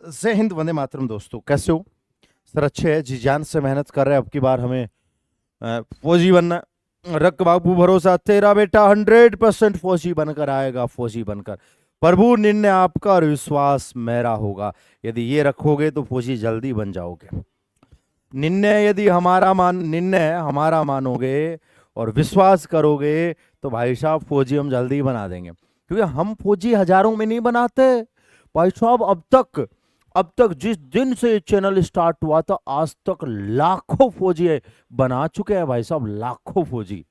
जय हिंद, वंदे मातरम। दोस्तों कैसे हो? सर अच्छे है जी, जान से मेहनत कर रहे हैं। अब की बार हमें फौजी बनना है। रख बाबू भरोसा, तेरा बेटा 100% फौजी बनकर आएगा, फौजी बनकर। प्रभु निर्णय आपका और विश्वास मेरा होगा। यदि ये रखोगे तो फौजी जल्दी बन जाओगे। निर्णय यदि निर्णय हमारा मानोगे और विश्वास करोगे तो भाई साहब फौजी हम जल्दी बना देंगे, क्योंकि हम फौजी हजारों में नहीं बनाते भाई साहब। अब तक जिस दिन से ये चैनल स्टार्ट हुआ था आज तक लाखों फौजी बना चुके हैं भाई साहब, लाखों फौजी।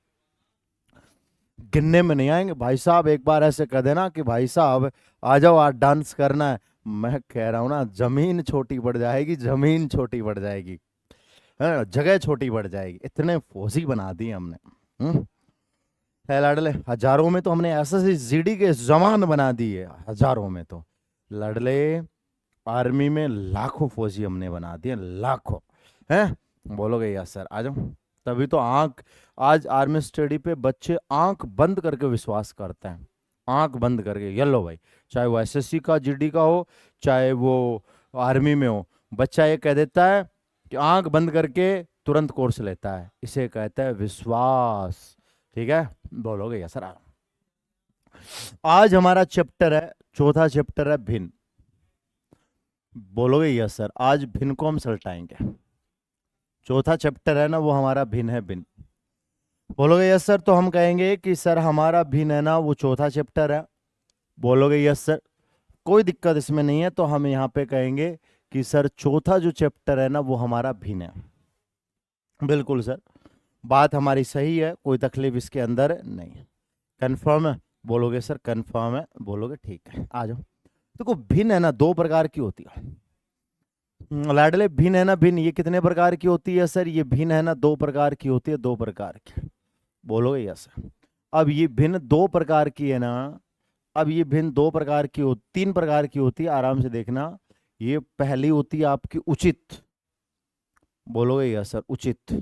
गिनने में नहीं आएंगे भाई साहब। एक बार ऐसे कह देना कि भाई साहब आ जाओ, आज डांस करना है, मैं कह रहा हूं ना, जमीन छोटी पड़ जाएगी, जमीन छोटी पड़ जाएगी, है ना, जगह छोटी पड़ जाएगी। इतने फौजी बना दिए हमने। है लाडले, हजारों में तो हमने SSC-GD के जवान बना दिए, हजारों में तो। लाडले आर्मी में लाखों फौजी हमने बना दिए, लाखों। हैं? बोलोगे यस सर, आ जाओ। तभी तो आज आर्मी स्टडी पे बच्चे आंख बंद करके विश्वास करते हैं, आंख बंद करके। ये लो भाई, चाहे वो SSC का GD का हो, चाहे वो आर्मी में हो, बच्चा ये कह देता है कि आंख बंद करके तुरंत कोर्स लेता है। इसे कहता है विश्वास। ठीक है, बोलोगे यस सर। आज हमारा चैप्टर है, चौथा चैप्टर है भिन्न। बोलोगे यस सर, आज भिन्न को हम सलटाएंगे। चौथा चैप्टर है ना, वो हमारा भिन्न है, भिन्न। बोलोगे यस सर, तो हम कहेंगे कि सर हमारा भिन्न है ना, वो चौथा चैप्टर है। बोलोगे यस सर, कोई दिक्कत इसमें नहीं है। तो हम यहाँ पे कहेंगे कि सर चौथा जो चैप्टर है ना, वो हमारा भिन्न है। बिल्कुल सर, बात हमारी सही है, कोई तकलीफ इसके अंदर नहीं है। कंफर्म है? बोलोगे सर कंफर्म है, बोलोगे ठीक है, आ जाओ। देखो भिन्न है ना, दो प्रकार की होती है। लाडले भिन्न है ना, भिन्न ये कितने प्रकार की होती है सर? ये भिन्न है ना, दो प्रकार की होती है, दो प्रकार की। बोलोगे यस। अब ये भिन्न दो प्रकार की है ना, अब ये भिन्न दो प्रकार की तीन प्रकार की होती है, आराम से देखना। ये पहली होती है आपकी उचित। बोलोगे यस सर, उचित।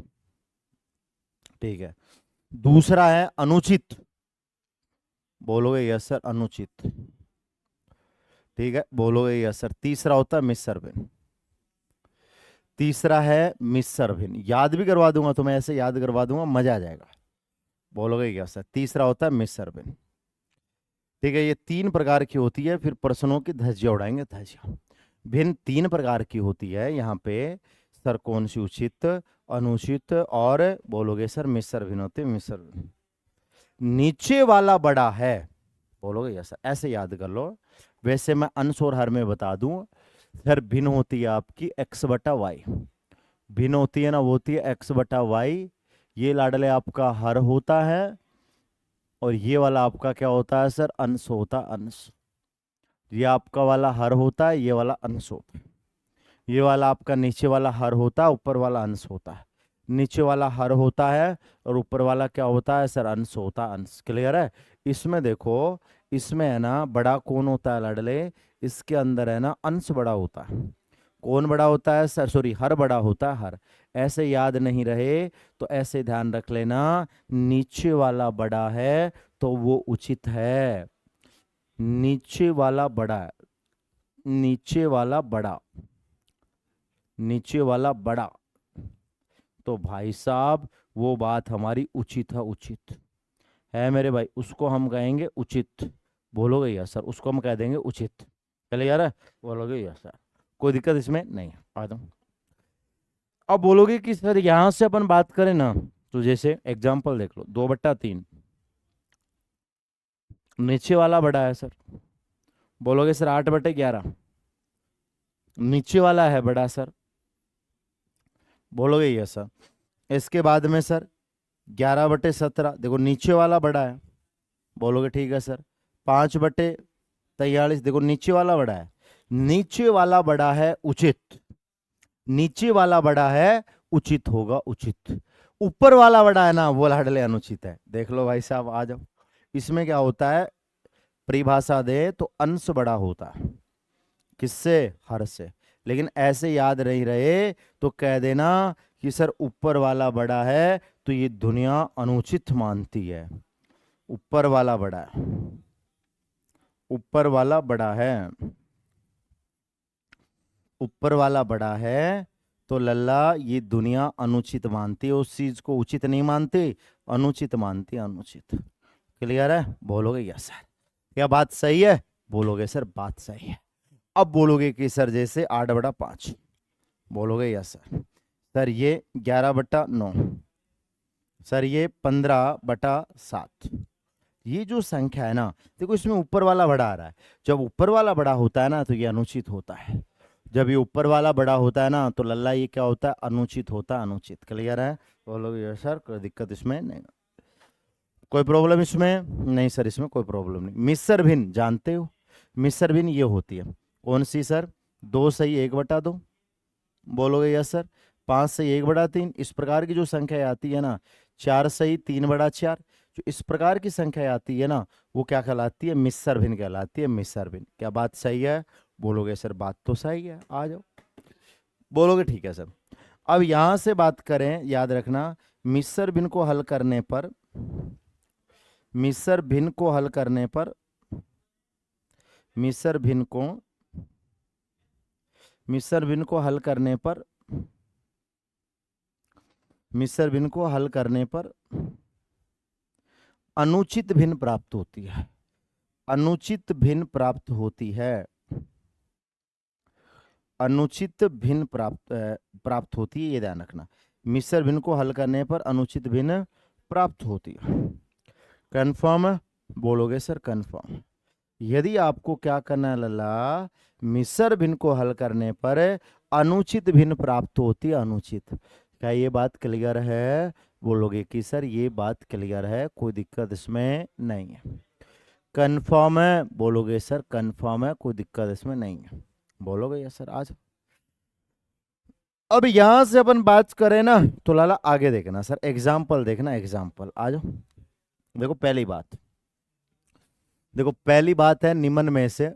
ठीक है। दूसरा है अनुचित। बोलोगे यस सर, अनुचित। ठीक है, बोलोगे यस सर। तीसरा होता है मिश्र भिन्न। तीसरा है मिश्र भिन्न। याद भी करवा दूंगा, तो मैं ऐसे याद करवा दूंगा, मजा आ जाएगा। बोलोगे क्या सर? तीसरा होता है मिश्र भिन्न। ठीक है, ये तीन प्रकार की होती है। फिर प्रश्नों की धज्जियां उड़ाएंगे, धज्जियां। भिन्न तीन प्रकार की होती है यहाँ पे सर। कौन सी? उचित, अनुचित और बोलोगे सर मिश्र भिन्न होते, मिश्र भिन्न। नीचे वाला बड़ा है। बोलोगे यस सर, ऐसे याद कर लो। वैसे मैं अंश और हर में बता दूं सर, भिन्न होती है आपकी x/y। भिन्न होती है ना, वो होती है x/y। ये लाडले आपका हर होता है, और ये वाला आपका क्या होता है सर? अंश होता है, अंश। ये आपका वाला हर होता है, ये वाला अंश होता है। ये वाला आपका नीचे वाला हर होता है, ऊपर वाला अंश होता है। नीचे वाला हर होता है और ऊपर वाला क्या होता है सर? अंश होता है, अंश। क्लियर है? इसमें देखो, इसमें है ना बड़ा कौन होता है लाडले? इसके अंदर है ना अंश बड़ा होता है। कौन बड़ा होता है सर? सॉरी, हर बड़ा होता है, हर। ऐसे याद नहीं रहे तो ऐसे ध्यान रख लेना, नीचे वाला बड़ा है तो वो उचित है। नीचे वाला बड़ा है, नीचे वाला बड़ा, नीचे वाला बड़ा, तो भाई साहब वो बात हमारी उचित है, उचित है मेरे भाई। उसको हम कहेंगे उचित। बोलोगे यस सर, उसको हम कह देंगे उचित। चले यार, बोलोगे यस सर, कोई दिक्कत इसमें नहीं है। आ जाओ। अब बोलोगे कि सर यहां से अपन बात करें ना, तो जैसे एग्जांपल देख लो, 2/3 नीचे वाला बड़ा है सर। बोलोगे सर 8/11 नीचे वाला है बड़ा सर। बोलोगे ये सर। इसके बाद में सर 11/17, देखो नीचे वाला बड़ा है। बोलोगे ठीक है सर। 5/43, देखो नीचे वाला बड़ा है। नीचे वाला बड़ा है उचित, नीचे वाला बड़ा है उचित होगा, उचित। ऊपर वाला बड़ा है ना, वो लाडले अनुचित है। देख लो भाई साहब, आ जाओ। इसमें क्या होता है? परिभाषा दे तो अंश बड़ा होता है, किससे? हर से। लेकिन ऐसे याद नहीं रहे तो कह देना कि सर ऊपर वाला बड़ा है तो ये दुनिया अनुचित मानती है। ऊपर वाला बड़ा है, ऊपर वाला बड़ा है। ऊपर वाला बड़ा है तो लल्ला ये दुनिया अनुचित मानती है, उस चीज को उचित नहीं मानती, अनुचित मानती है, अनुचित। क्लियर है? बोलोगे यस सर। क्या बात सही है? बोलोगे सर बात सही है। अब बोलोगे कि सर जैसे 8/5, बोलोगे यस सर। सर ये 11/9, सर ये 15/7। ये जो संख्या है ना, देखो इसमें ऊपर वाला बड़ा आ रहा है। जब ऊपर वाला बड़ा होता है ना तो ये अनुचित होता है। जब ये ऊपर वाला बड़ा होता है ना तो लल्ला ये क्या होता है? अनुचित होता है, अनुचित। क्लियर है? बोलोगे यस सर, कोई दिक्कत इसमें नहीं, कोई प्रॉब्लम इसमें नहीं सर, इसमें कोई प्रॉब्लम नहीं। मिस्र भिन्न जानते हो? मिस्र भिन्न ये होती है कौन सी सर? 2 सही 1/2, बोलोगे यस सर। 5 सही 1/3, इस प्रकार की जो संख्या आती है ना, 4 सही 3/4, जो इस प्रकार की संख्या आती है ना वो क्या कहलाती है? मिस्र भिन्न कहलाती है, मिस्र भिन्न। क्या बात सही है? बोलोगे सर बात तो सही है, आ जाओ। बोलोगे ठीक है सर। अब यहां से बात करें, याद रखना मिस्र भिन्न को हल करने पर, मिस्र भिन्न को हल करने पर, मिस्र भिन्न को, मिस्र भिन्न को हल करने पर, मिस्र भिन्न को हल करने पर अनुचित भिन्न प्राप्त होती है, अनुचित भिन्न प्राप्त होती है, अनुचित भिन्न प्राप्त होती है, ये ध्यान रखना। मिस्र भिन्न को हल करने पर अनुचित भिन्न प्राप्त होती है। कंफर्म? बोलोगे सर कंफर्म। यदि आपको क्या करना है लल्ला, मिस्र भिन्न को हल करने पर अनुचित भिन्न प्राप्त होती है, अनुचित। क्या ये बात क्लियर है? बोलोगे कि सर ये बात क्लियर है, कोई दिक्कत इसमें नहीं है। कंफर्म है? बोलोगे सर कंफर्म है, कोई दिक्कत इसमें नहीं है। बोलोगे यस सर। आज अब यहां से अपन बात करें ना तो लाला आगे देखना सर, एग्जाम्पल देखना, एग्जाम्पल आ जाओ। देखो पहली बात, देखो पहली बात है निम्न में से,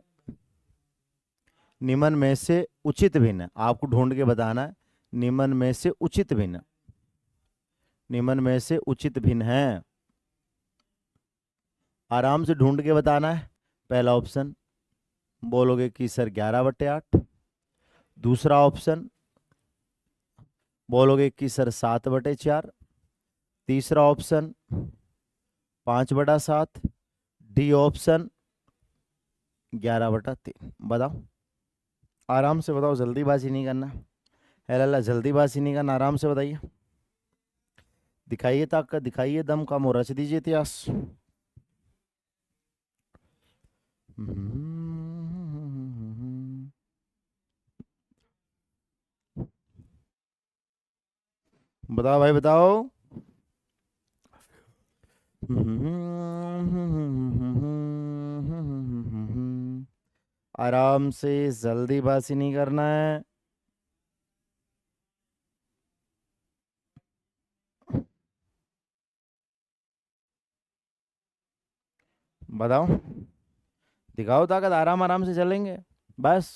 निम्न में से उचित भिन्न, आपको ढूंढ के बताना है निम्न में से उचित भिन्न, निम्न में से उचित भिन्न है, आराम से ढूंढ के बताना है। पहला ऑप्शन बोलोगे कि सर 11/8, दूसरा ऑप्शन बोलोगे कि सर 7/4, तीसरा ऑप्शन 5/7, डी ऑप्शन 11/3। बताओ आराम से बताओ, जल्दीबाजी नहीं करना है लल्ला, जल्दीबाजी नहीं करना, आराम से बताइए, दिखाइए ताकत, दिखाइए दम का, मोरच दीजिए इतिहास। बताओ भाई बताओ। आराम से, जल्दीबाजी नहीं करना है। बताओ, दिखाओ ताकत, आराम आराम से चलेंगे बस।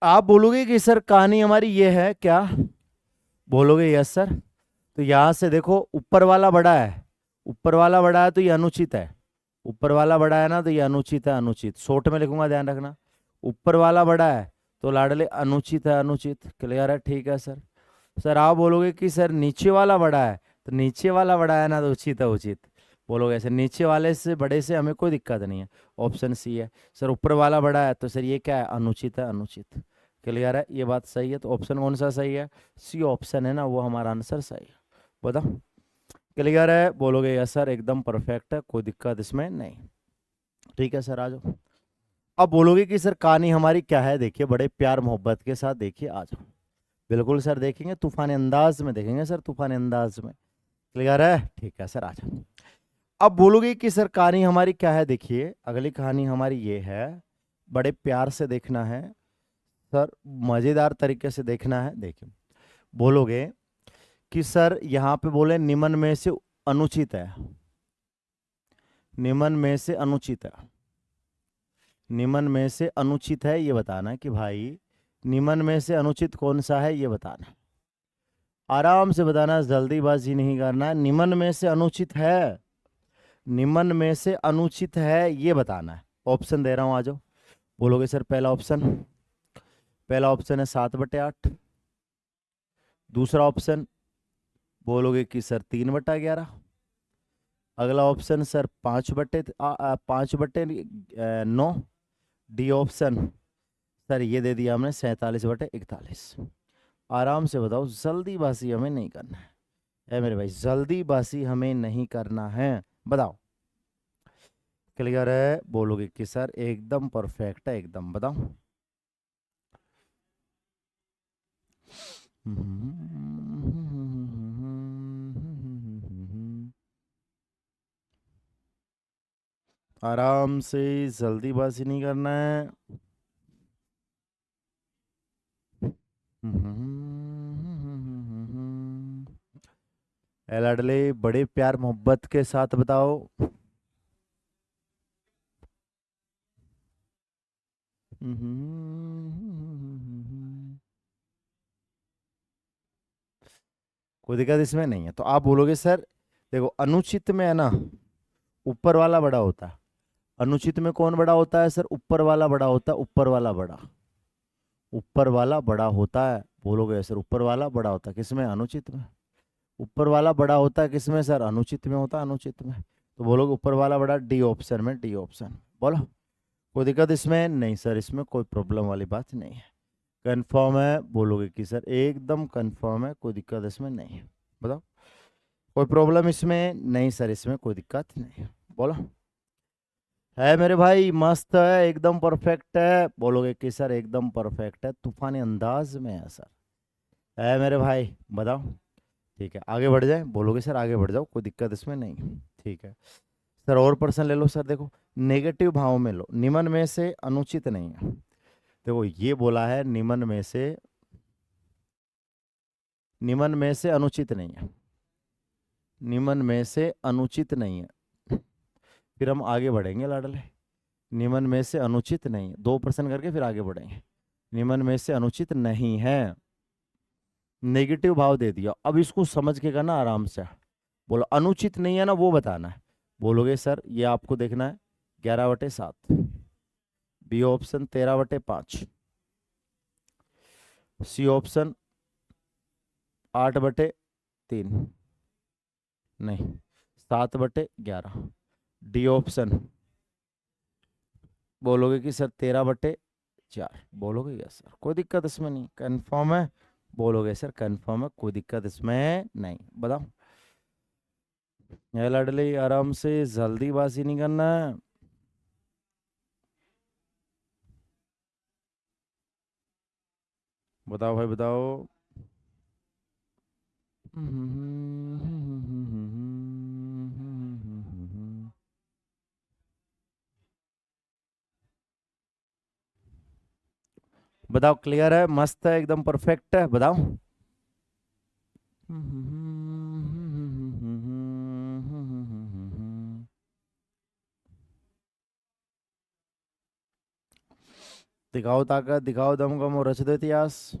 आप बोलोगे कि सर कहानी हमारी ये है क्या? बोलोगे यस सर। तो यहां से देखो ऊपर वाला बड़ा है, ऊपर वाला बड़ा है तो ये अनुचित है, ऊपर वाला बड़ा है ना तो ये अनुचित है, अनुचित शॉर्ट में लिखूंगा, ध्यान रखना। ऊपर वाला बड़ा है तो लाडले अनुचित है, अनुचित। क्लियर है? ठीक है सर। सर आप बोलोगे कि सर नीचे वाला बड़ा है, तो नीचे वाला बड़ा है ना तो उचित है, उचित। बोलोगे सर नीचे वाले से बड़े से हमें कोई दिक्कत नहीं है, ऑप्शन सी है। सर ऊपर वाला बड़ा है तो सर ये क्या है? अनुचित है, अनुचित। क्लियर है? ये बात सही है, तो ऑप्शन कौन सा सही है? सी ऑप्शन है ना, वो हमारा आंसर सही है। बताओ क्लियर है? बोलोगे यस सर एकदम परफेक्ट है, कोई दिक्कत इसमें नहीं। ठीक है सर, आ जाओ। अब बोलोगे कि सर कहानी हमारी क्या है, देखिए बड़े प्यार मोहब्बत के साथ देखिए, आ जाओ। बिल्कुल सर देखेंगे, तूफानी अंदाज में देखेंगे सर, तूफानी अंदाज में। क्लियर है? ठीक है सर, आ जाओ। अब बोलोगे कि सर कहानी हमारी क्या है, देखिए अगली कहानी हमारी ये है, बड़े प्यार से देखना है सर, मजेदार तरीके से देखना है। देखिए बोलोगे कि सर यहां पे बोले निम्न में से अनुचित है, निम्न में से अनुचित है, निम्न में से अनुचित है ये बताना कि भाई निम्न में से अनुचित कौन सा है ये बताना। आराम से बताना, जल्दीबाजी नहीं करना है। निम्न में से अनुचित है, निम्न में से अनुचित है ये बताना है। ऑप्शन दे रहा हूं, आ जाओ। बोलोगे सर पहला ऑप्शन, पहला ऑप्शन है 7/8। दूसरा ऑप्शन बोलोगे कि सर 3/11। अगला option sir 5/9। D option sir ये दे दिया हमने 47/41। आराम से बताओ, जल्दीबाजी हमें नहीं करना है मेरे भाई, जल्दीबाजी हमें नहीं करना है। बताओ क्लियर है? बोलोगे कि सर एकदम परफेक्ट है, एकदम। बताओ आराम से, जल्दीबाजी नहीं करना है। लाडले बड़े प्यार मोहब्बत के साथ बताओ। कोई दिक्कत इसमें नहीं है। तो आप बोलोगे सर देखो, अनुचित में है ना ऊपर वाला बड़ा होता है। अनुचित में कौन बड़ा होता है सर? ऊपर वाला बड़ा होता है, ऊपर वाला बड़ा, ऊपर वाला बड़ा होता है। बोलोगे सर ऊपर वाला बड़ा होता है किसमें? अनुचित में। ऊपर वाला बड़ा होता है किसमें सर? अनुचित में होता है, अनुचित में। तो बोलोगे ऊपर वाला बड़ा, डी ऑप्शन में, डी ऑप्शन। बोलो कोई दिक्कत इसमें नहीं सर, इसमें कोई प्रॉब्लम वाली बात नहीं है। कंफर्म है? बोलोगे कि सर एकदम कंफर्म है, कोई दिक्कत इसमें नहीं है। बताओ कोई प्रॉब्लम इसमें नहीं सर, इसमें कोई दिक्कत नहीं है। बोलो है मेरे भाई, मस्त है, एकदम परफेक्ट है। बोलोगे कि सर एकदम परफेक्ट है, तूफानी अंदाज में है सर। है मेरे भाई? बताओ ठीक है, आगे बढ़ जाए? बोलोगे सर आगे बढ़ जाओ, कोई दिक्कत इसमें नहीं है। ठीक है सर, और पर्सन ले लो सर। देखो नेगेटिव भाव में लो, निम्न में से अनुचित नहीं है। देखो ये बोला है निम्न में से, निम्न में से अनुचित नहीं है, निम्न में से अनुचित नहीं है। फिर हम आगे बढ़ेंगे लाडले। निम्न में से अनुचित नहीं है, 2% करके फिर आगे बढ़ेंगे। निम्न में से अनुचित नहीं है, नेगेटिव भाव दे दिया। अब इसको समझ के करना आराम से। बोलो अनुचित नहीं है ना वो बताना है। बोलोगे सर ये आपको देखना है 11/7, बी ऑप्शन 13/5, सी ऑप्शन 8/3, नहीं 7/11, डी ऑप्शन बोलोगे कि सर 13/4। बोलोगे यस सर, कोई दिक्कत इसमें नहीं, कंफर्म है? बोलोगे सर कंफर्म है, कोई दिक्कत इसमें नहीं। बताओ ये लाडली, आराम से, जल्दीबाजी नहीं करना है। बताओ भाई बताओ। बताओ क्लियर है? मस्त है, एकदम परफेक्ट है। बताओ दिखाओ ताकत, दिखाओ दमखम और रच दो इतिहास।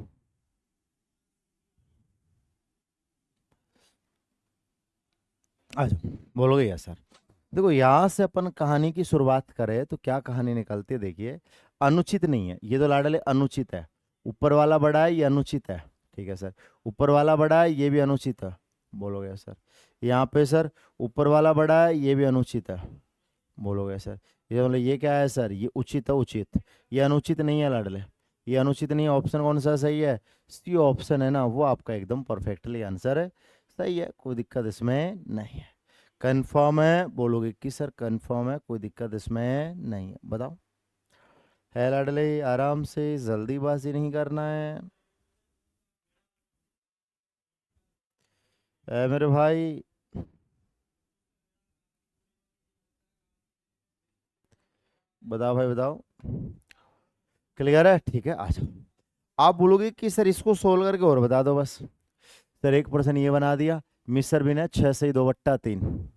आ जाओ। बोलोगे यस सर। देखो यहाँ से अपन कहानी की शुरुआत करें तो क्या कहानी निकलती है देखिए। अनुचित नहीं है ये तो लाडले, अनुचित है। ऊपर वाला बड़ा है, ये अनुचित है। ठीक है सर, ऊपर वाला बड़ा है, ये भी अनुचित है। बोलोगे सर यहाँ पे सर ऊपर वाला बड़ा है, ये भी अनुचित है। बोलोगे सर ये मतलब ये क्या है सर? ये उचित है, उचित। ये अनुचित नहीं है लाडले, ये अनुचित नहीं है। ऑप्शन कौन सा सही है? सी ऑप्शन है ना, वो आपका एकदम परफेक्टली आंसर है, सही है, कोई दिक्कत इसमें नहीं है। कंफर्म है? बोलोगे कि सर कंफर्म है, कोई दिक्कत इसमें नहीं है। बताओ है लाडले, आराम से, जल्दीबाजी नहीं करना है मेरे भाई। बताओ भाई बताओ, क्लियर है? ठीक है आ जाओ। आप बोलोगे कि सर इसको सोल्व करके और बता दो बस। सर 1% ये बना दिया। मिस्र बिन है 6 से 2/3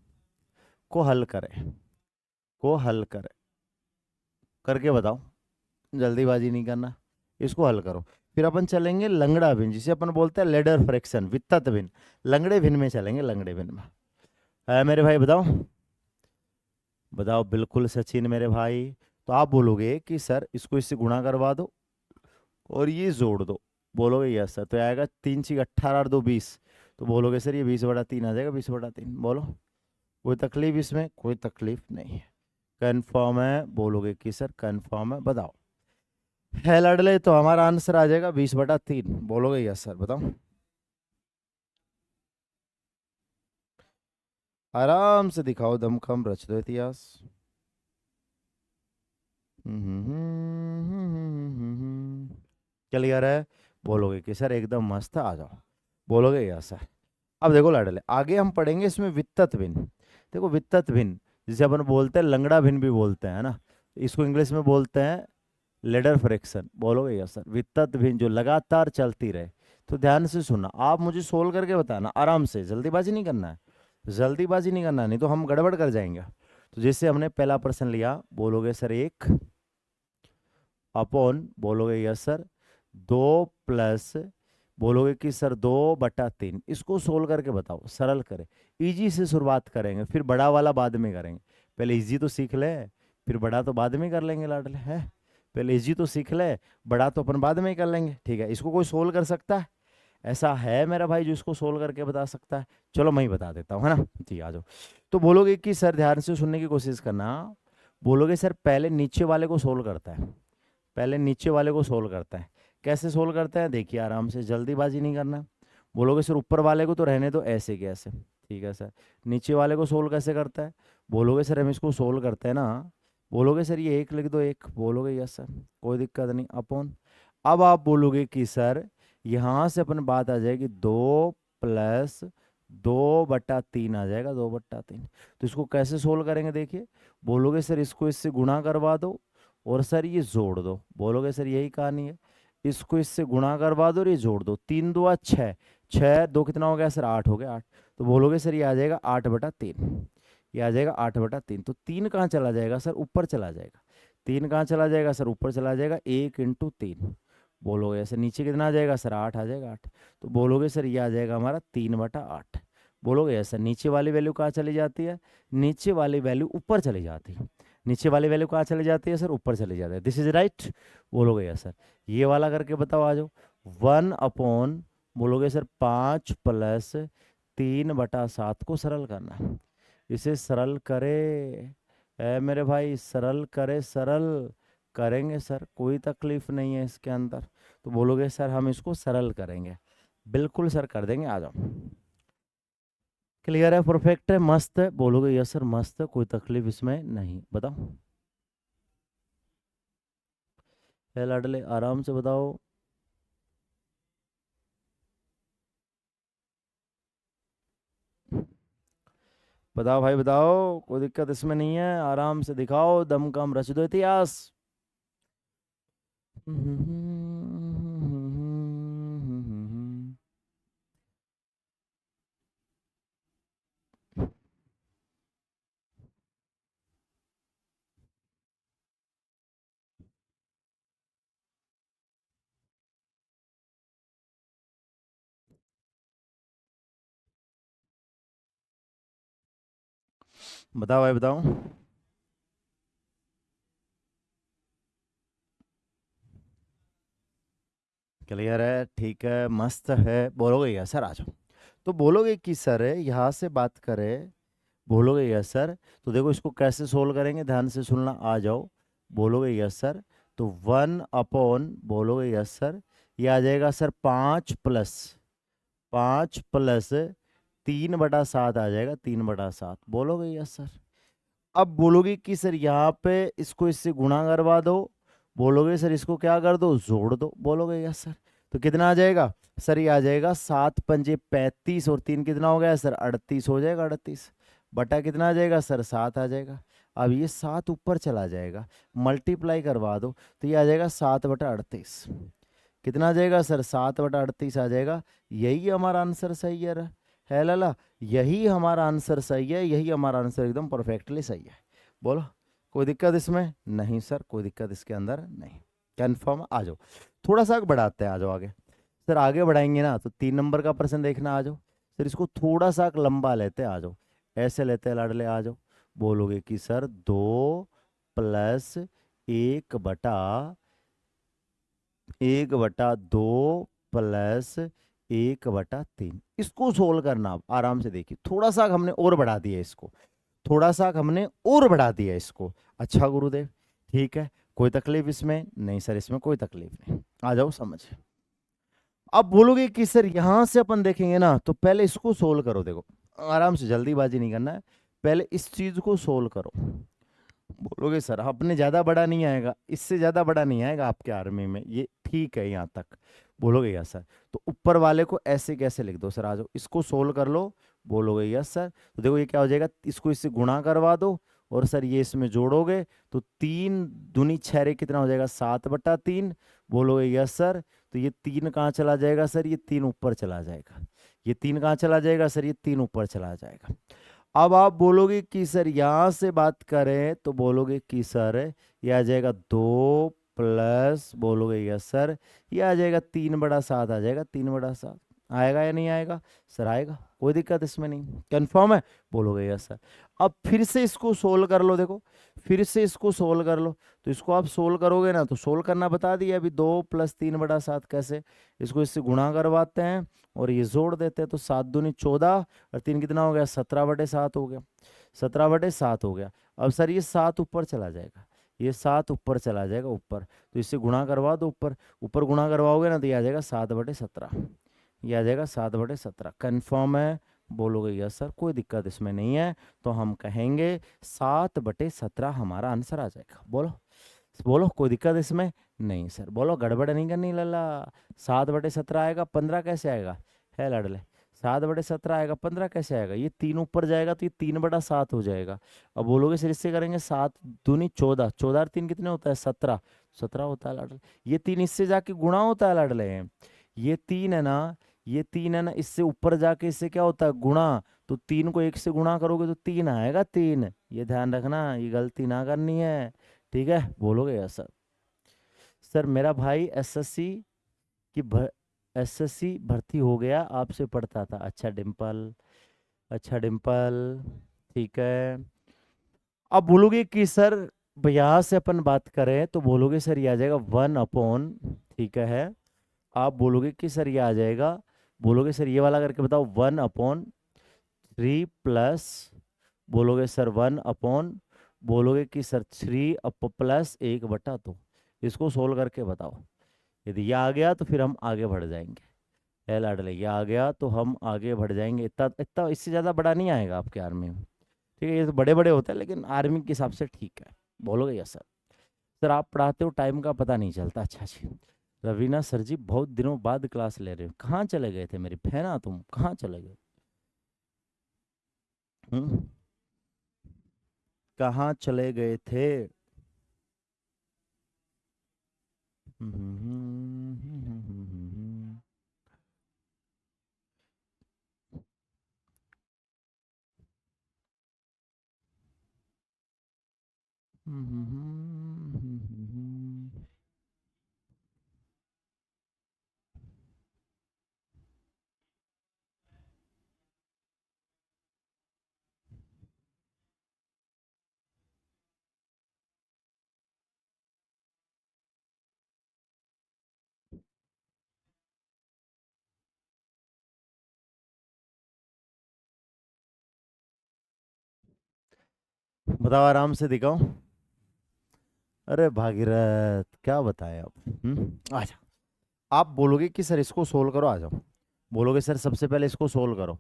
को हल करें, को हल करें। करके बताओ, जल्दीबाजी नहीं करना, इसको हल करो। फिर अपन चलेंगे लंगड़ा भिन्न, जिसे अपन बोलते हैं लेडर फ्रैक्शन, वित्तत भिन्न। लंगड़े भिन्न में चलेंगे, लंगड़े भिन्न में। है मेरे भाई, बताओ बताओ, बिल्कुल सचिन मेरे भाई। तो आप बोलोगे कि सर इसको इससे गुणा करवा दो और ये जोड़ दो, बोलोगे यस सर। तो आएगा 3 6 18 और 2 20। तो बोलोगे सर ये 20/3 आ जाएगा, 20/3। बोलो, कोई तकलीफ इसमें? कोई तकलीफ नहीं है, कन्फर्म है? बोलोगे कि सर कन्फर्म है, बताओ। है लड़ले, तो हमारा आंसर आ जाएगा 20/3। बोलोगे यस सर, बताओ। आराम से दिखाओ, दमखम रच दो इतिहास। क्लियर है? बोलोगे कि सर एकदम मस्त है, आ जाओ। बोलोगे यस सर। अब देखो लाडले, आगे हम पढ़ेंगे इसमें वित्तत भिन्न। देखो वित्तत भिन्न जिसे अपन बोलते हैं लंगड़ा भिन्न भी बोलते हैं ना, इसको इंग्लिश में बोलते हैं लेडर फ्रैक्शन। बोलोगे यस सर। वित्तत भिन्न जो लगातार चलती रहे। तो ध्यान से सुनना, आप मुझे सोल्व करके बताना आराम से, जल्दीबाजी नहीं करना है, जल्दीबाजी नहीं करना, नहीं तो हम गड़बड़ कर जाएंगे। तो जैसे हमने पहला प्रश्न लिया, बोलोगे सर 1 अपॉन, बोलोगे यस सर 2 प्लस, बोलोगे कि सर 2/3। इसको सोल्व करके बताओ, सरल करें। इजी से शुरुआत करेंगे, फिर बड़ा वाला बाद में करेंगे। पहले इजी तो सीख ले, फिर बड़ा तो बाद में कर लेंगे लाडले, है। पहले इजी तो सीख ले, बड़ा तो अपन बाद में ही कर लेंगे, ठीक है। इसको कोई सोल्व कर सकता है? ऐसा है मेरा भाई जो इसको सोल्व करके बता सकता है? चलो मैं ही बता देता हूँ, है ना जी, आ जाओ। तो बोलोगे कि सर ध्यान से सुनने की कोशिश करना। बोलोगे सर पहले नीचे वाले को सोल्व करता है, पहले नीचे वाले को सोल्व करता है। कैसे सोल्व करता है? देखिए आराम से, जल्दीबाजी नहीं करना। बोलोगे सर ऊपर वाले को तो रहने दो, ऐसे कैसे, ठीक है सर। नीचे वाले को सोल्व कैसे करता है? बोलोगे सर हम इसको सोल्व करते हैं ना, बोलोगे सर ये 1 लिख दो, 1। बोलोगे यस सर, कोई दिक्कत नहीं, अपॉन। अब आप बोलोगे कि सर यहाँ से अपन बात आ जाएगी 2 प्लस 2/3 आ जाएगा, 2/3। तो इसको कैसे सोल्व करेंगे? देखिए, बोलोगे सर इसको इससे गुणा करवा दो और सर ये जोड़ दो। बोलोगे सर यही कहानी है, इसको इससे गुणा करवा दो और ये जोड़ दो। 3 2 6, 6 2 कितना हो गया सर? 8 हो गया, 8। तो बोलोगे सर ये आ जाएगा 8/3, ये आ जाएगा 8/3। तो 3 कहाँ चला जाएगा सर? ऊपर चला जाएगा। 3 कहाँ चला जाएगा सर? ऊपर चला जाएगा, 1 × 3। बोलोगे ऐसे, नीचे कितना आ जाएगा सर? 8 आ जाएगा, 8। तो बोलोगे सर ये आ जाएगा हमारा 3/8। बोलोगे ऐसा, नीचे वाली वैल्यू कहाँ चली जाती है? नीचे वाली वैल्यू ऊपर चली जाती है। नीचे वाली वैल्यू कहाँ चली जाती है सर? ऊपर चली जाती है। This is right. बोलोगे यस सर। ये वाला करके बताओ, आ जाओ। 1 अपॉन, बोलोगे सर 5 प्लस 3/7 को सरल करना। इसे सरल करे मेरे भाई, सरल करे, सरल करेंगे सर, कोई तकलीफ नहीं है इसके अंदर। तो बोलोगे सर हम इसको सरल करेंगे, बिल्कुल सर कर देंगे, आ जाओ। क्लियर है? परफेक्ट है? मस्त है? बोलोगे यस सर मस्त है, कोई तकलीफ इसमें नहीं। बताओ लाडले, आराम से बताओ। बताओ भाई बताओ, कोई दिक्कत इसमें नहीं है, आराम से दिखाओ, दम कम रच दो इतिहास। बताओ भाई बताओ। क्लियर है? ठीक है, मस्त है। बोलोगे यस सर, आ जाओ। तो बोलोगे कि सर यहाँ से बात करें, बोलोगे यस सर। तो देखो इसको कैसे सोल्व करेंगे, ध्यान से सुनना, आ जाओ। बोलोगे यस सर। तो 1 अपॉन, बोलोगे यस सर, ये आ जाएगा सर 5 प्लस 3/7 आ जाएगा, 3/7। बोलोगे यस सर। अब बोलोगे कि सर यहाँ पे इसको इससे गुणा करवा दो, बोलोगे सर इसको क्या कर दो? जोड़ दो। बोलोगे यस सर। तो कितना आ जाएगा सर? ये आ जाएगा 7 पंजे 35 और 3 कितना हो गया सर? 38 हो जाएगा, 38 बटा कितना आ जाएगा सर? 7 आ जाएगा। अब ये 7 ऊपर चला जाएगा, मल्टीप्लाई करवा दो, तो ये आ जाएगा 7/38। कितना आ जाएगा सर? 7/38 आ जाएगा। यही हमारा आंसर सही है लाला, यही हमारा आंसर सही है, यही हमारा आंसर एकदम परफेक्टली सही है। बोलो, कोई दिक्कत इसमें नहीं सर, कोई दिक्कत इसके अंदर नहीं। कंफर्म, आ जाओ थोड़ा सा बढ़ाते हैं, आ जाओ आगे। सर आगे बढ़ाएंगे ना तो 3 नंबर का प्रश्न देखना, आ जाओ। सर इसको थोड़ा सा लंबा लेते हैं, आ जाओ। ऐसे लेते हैं लाडले, आ जाओ। बोलोगे कि सर 2+1/2 +1/3, इसको सोल्व करना। आप आराम से देखिए, थोड़ा सा हमने और बढ़ा दिया इसको, थोड़ा सा हमने और बढ़ा दिया इसको। अच्छा गुरुदेव, ठीक है, कोई तकलीफ इसमें नहीं सर, इसमें कोई तकलीफ नहीं, आ जाओ समझ। अब बोलोगे कि सर यहां से अपन देखेंगे ना, तो पहले इसको सोल्व करो। देखो आराम से, जल्दीबाजी नहीं करना है, पहले इस चीज को सोल्व करो। बोलोगे सर अपने ज्यादा बड़ा नहीं आएगा, इससे ज्यादा बड़ा नहीं आएगा आपके आर्मी में, ये ठीक है यहाँ तक। बोलोगे यस सर, तो ऊपर वाले को ऐसे कैसे लिख दो सर, आ जाओ इसको सोल्व कर लो। बोलोगे यस सर, तो देखो ये क्या हो जाएगा, इसको इससे गुणा करवा दो, और सर ये इसमें जोड़ोगे तो 3×2 = 6 कितना हो जाएगा, 7/3। बोलोगे यस सर, तो ये 3 कहाँ चला जाएगा सर, ये 3 ऊपर चला जाएगा। ये 3 कहाँ चला जाएगा सर, ये 3 ऊपर चला जाएगा। अब आप बोलोगे कि सर यहां से बात करें तो बोलोगे कि सर ये आ जाएगा 2 बोलोगे यस सर, ये आ जाएगा 3/7, आ जाएगा 3/7, आएगा या नहीं आएगा सर, आएगा, कोई दिक्कत इसमें नहीं, कंफर्म है। बोलोगे यस सर। अब फिर से इसको सोल्व कर लो, देखो फिर से इसको सोल्व कर लो। तो इसको आप सोल्व करोगे ना, तो सोल्व करना बता दिया अभी, 2 + 3/7 कैसे, इसको इससे गुणा करवाते हैं और ये जोड़ देते हैं, तो 7×2 = 14 और 3 कितना हो गया, 17/7 हो गया, 17/7 हो गया। अब सर ये 7 ऊपर चला जाएगा, ये 7 ऊपर चला जाएगा ऊपर, तो इससे गुणा करवा दो, ऊपर ऊपर गुणा करवाओगे ना तो ये आ जाएगा 7/17, ये आ जाएगा 7/17, कन्फर्म है। बोलोगे यस सर, कोई दिक्कत इसमें नहीं है, तो हम कहेंगे 7/17 हमारा आंसर आ जाएगा। बोलो बोलो, कोई दिक्कत इसमें नहीं सर, बोलो गड़बड़ नहीं करनी लल्ला। 7/17 आएगा, 15 कैसे आएगा, है लड़ले, 7/17 आएगा, 15 कैसे आएगा, ये 3 ऊपर जाएगा तो ये 3/7 हो जाएगा। अब बोलोगे सर इससे करेंगे 7×2 = 14, 14 और 3 कितने होता है, 17, 17 होता है लाडले। ये 3 इससे जाके गुणा होता है लाडले, ये 3 है ना, ये 3 है ना, इससे ऊपर जाके इससे क्या होता है, गुणा। तो 3 को 1 से गुणा करोगे तो 3 आएगा, 3, ये ध्यान रखना, ये गलती ना करनी है, ठीक है। बोलोगे यस सर। सर मेरा भाई की एसएससी भर्ती हो गया, आपसे पढ़ता था, अच्छा डिम्पल, अच्छा डिम्पल, ठीक है। अब बोलोगे कि सर यहाँ से अपन बात करें तो बोलोगे सर ये आ जाएगा 1/, ठीक है। आप बोलोगे कि सर ये आ जाएगा, बोलोगे सर ये वाला करके बताओ, 1/3 प्लस, बोलोगे सर 1/, बोलोगे कि सर 3 प्लस 1/2, इसको सोल्व करके बताओ। यदि ये आ गया तो फिर हम आगे बढ़ जाएंगे, एल आडले ये आ गया तो हम आगे बढ़ जाएंगे। इतना इतना इससे ज़्यादा बड़ा नहीं आएगा आपके आर्मी में, ठीक है, ये तो बड़े बड़े होते हैं लेकिन आर्मी के हिसाब से ठीक है। बोलोगे यस सर। सर आप पढ़ाते हो, टाइम का पता नहीं चलता, अच्छा जी। रवीना सर जी बहुत दिनों बाद क्लास ले रहे हो, कहाँ चले गए थे मेरी बहना, तुम कहाँ चले गए, कहाँ चले गए थे। बताओ, आराम से दिखाओ। अरे भागीरथ क्या बताएं आप, अच्छा। आप बोलोगे कि सर इसको सोल्व करो, आ जाओ। बोलोगे सर सबसे पहले इसको सोल्व करो,